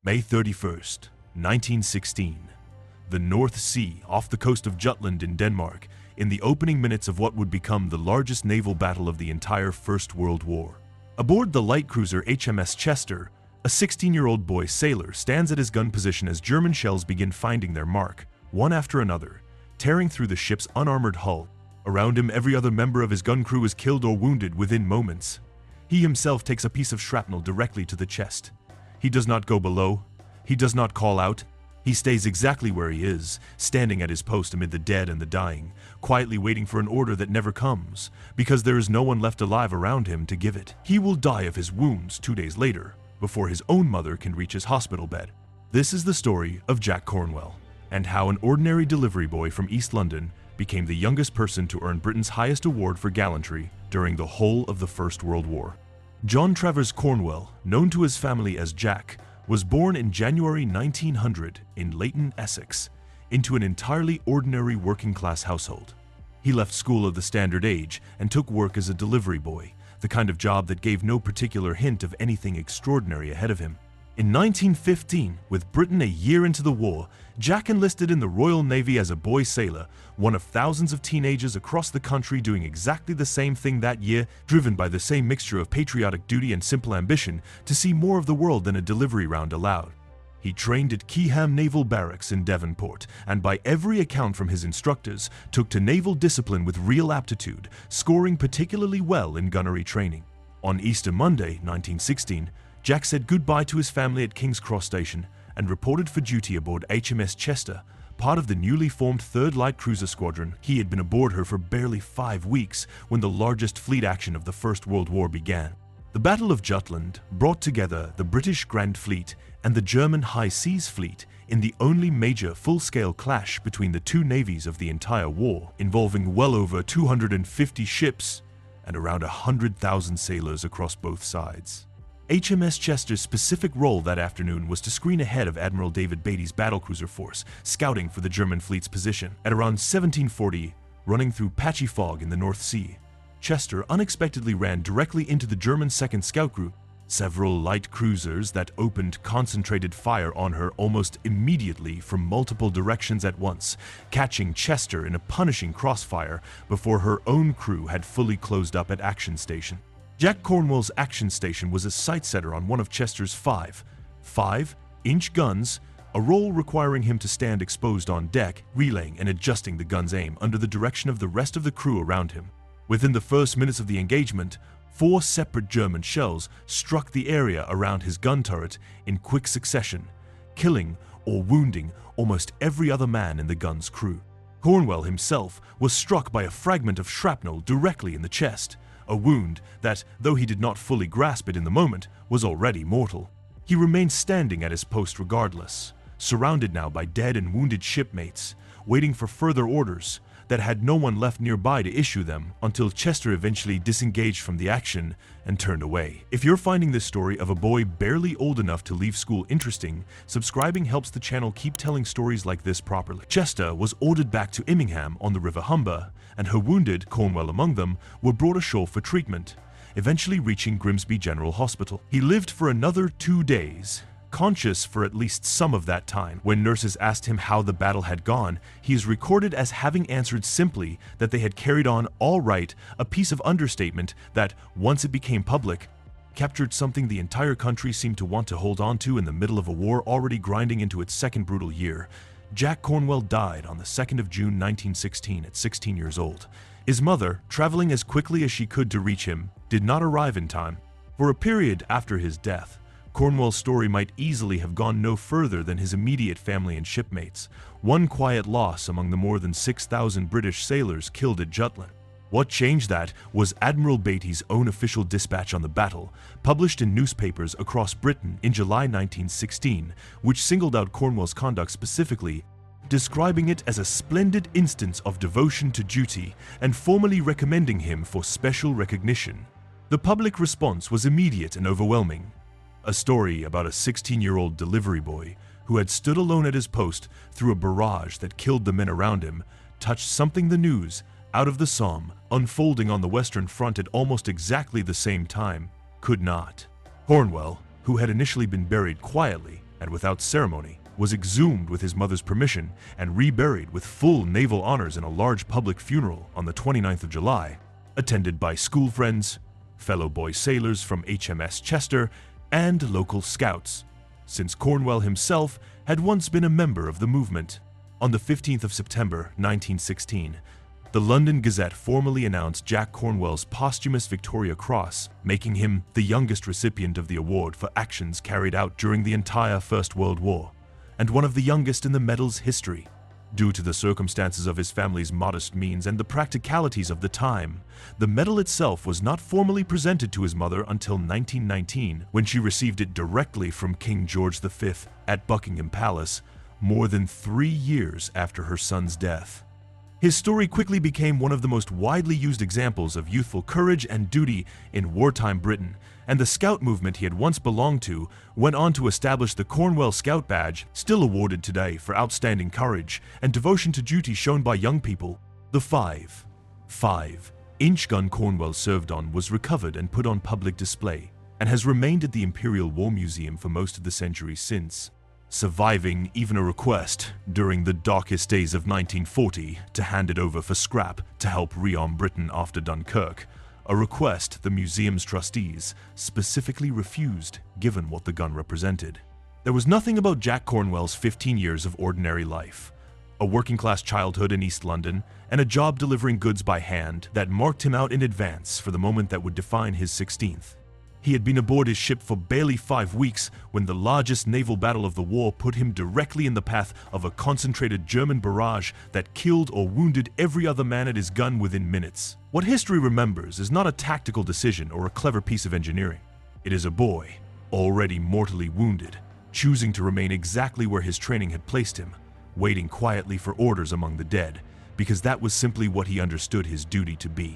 May 31st, 1916. The North Sea, off the coast of Jutland in Denmark, in the opening minutes of what would become the largest naval battle of the entire First World War. Aboard the light cruiser HMS Chester, a 16-year-old boy sailor stands at his gun position as German shells begin finding their mark, one after another, tearing through the ship's unarmored hull. Around him, every other member of his gun crew is killed or wounded within moments. He himself takes a piece of shrapnel directly to the chest. He does not go below. He does not call out. He stays exactly where he is, standing at his post amid the dead and the dying, quietly waiting for an order that never comes, because there is no one left alive around him to give it. He will die of his wounds 2 days later, before his own mother can reach his hospital bed. This is the story of Jack Cornwell, and how an ordinary delivery boy from East London became the youngest person to earn Britain's highest award for gallantry during the whole of the First World War. John Travers Cornwell, known to his family as Jack, was born in January 1900 in Leighton, Essex, into an entirely ordinary working-class household. He left school of the standard age and took work as a delivery boy, the kind of job that gave no particular hint of anything extraordinary ahead of him. In 1915, with Britain a year into the war, Jack enlisted in the Royal Navy as a boy sailor, one of thousands of teenagers across the country doing exactly the same thing that year, driven by the same mixture of patriotic duty and simple ambition to see more of the world than a delivery round allowed. He trained at Keyham Naval Barracks in Devonport, and by every account from his instructors, took to naval discipline with real aptitude, scoring particularly well in gunnery training. On Easter Monday, 1916, Jack said goodbye to his family at King's Cross Station and reported for duty aboard HMS Chester, part of the newly formed 3rd Light Cruiser Squadron. He had been aboard her for barely 5 weeks when the largest fleet action of the First World War began. The Battle of Jutland brought together the British Grand Fleet and the German High Seas Fleet in the only major full-scale clash between the two navies of the entire war, involving well over 250 ships and around 100,000 sailors across both sides. HMS Chester's specific role that afternoon was to screen ahead of Admiral David Beatty's battlecruiser force, scouting for the German fleet's position. At around 1740, running through patchy fog in the North Sea, Chester unexpectedly ran directly into the German 2nd Scout Group. Several light cruisers that opened concentrated fire on her almost immediately from multiple directions at once, catching Chester in a punishing crossfire before her own crew had fully closed up at Action Station. Jack Cornwell's Action Station was a sight setter on one of Chester's 5.5-inch guns, a role requiring him to stand exposed on deck, relaying and adjusting the gun's aim under the direction of the rest of the crew around him. Within the first minutes of the engagement, 4 separate German shells struck the area around his gun turret in quick succession, killing or wounding almost every other man in the gun's crew. Cornwell himself was struck by a fragment of shrapnel directly in the chest, a wound that, though he did not fully grasp it in the moment, was already mortal. He remained standing at his post regardless, surrounded now by dead and wounded shipmates, waiting for further orders that had no one left nearby to issue them until Chester eventually disengaged from the action and turned away. If you're finding this story of a boy barely old enough to leave school interesting, subscribing helps the channel keep telling stories like this properly. Chester was ordered back to Immingham on the River Humber, and her wounded, Cornwell among them, were brought ashore for treatment, eventually reaching Grimsby General Hospital. He lived for another 2 days, conscious for at least some of that time. When nurses asked him how the battle had gone, he is recorded as having answered simply that they had carried on all right, a piece of understatement that, once it became public, captured something the entire country seemed to want to hold on to in the middle of a war already grinding into its second brutal year. Jack Cornwell died on the 2nd of June 1916 at 16 years old. His mother, traveling as quickly as she could to reach him, did not arrive in time. For a period after his death, Cornwell's story might easily have gone no further than his immediate family and shipmates, one quiet loss among the more than 6,000 British sailors killed at Jutland. What changed that was Admiral Beatty's own official dispatch on the battle, published in newspapers across Britain in July 1916, which singled out Cornwell's conduct specifically, describing it as a splendid instance of devotion to duty and formally recommending him for special recognition. The public response was immediate and overwhelming. A story about a 16-year-old delivery boy who had stood alone at his post through a barrage that killed the men around him touched something the news out of the Somme, unfolding on the Western Front at almost exactly the same time, could not. Cornwell, who had initially been buried quietly, and without ceremony, was exhumed with his mother's permission and reburied with full naval honors in a large public funeral on the 29th of July, attended by school friends, fellow boy sailors from HMS Chester, and local scouts, since Cornwell himself had once been a member of the movement. On the 15th of September 1916, the London Gazette formally announced Jack Cornwell's posthumous Victoria Cross, making him the youngest recipient of the award for actions carried out during the entire First World War, and one of the youngest in the medal's history. Due to the circumstances of his family's modest means and the practicalities of the time, the medal itself was not formally presented to his mother until 1919, when she received it directly from King George V at Buckingham Palace, more than 3 years after her son's death. His story quickly became one of the most widely used examples of youthful courage and duty in wartime Britain, and the Scout movement he had once belonged to went on to establish the Cornwell Scout Badge, still awarded today for outstanding courage and devotion to duty shown by young people. The 5.5-inch gun Cornwell served on was recovered and put on public display, and has remained at the Imperial War Museum for most of the century since, surviving even a request during the darkest days of 1940 to hand it over for scrap to help rearm Britain after Dunkirk, a request the museum's trustees specifically refused given what the gun represented. There was nothing about Jack Cornwell's 15 years of ordinary life, a working-class childhood in East London, and a job delivering goods by hand that marked him out in advance for the moment that would define his 16th. He had been aboard his ship for barely 5 weeks when the largest naval battle of the war put him directly in the path of a concentrated German barrage that killed or wounded every other man at his gun within minutes. What history remembers is not a tactical decision or a clever piece of engineering. It is a boy, already mortally wounded, choosing to remain exactly where his training had placed him, waiting quietly for orders among the dead, because that was simply what he understood his duty to be.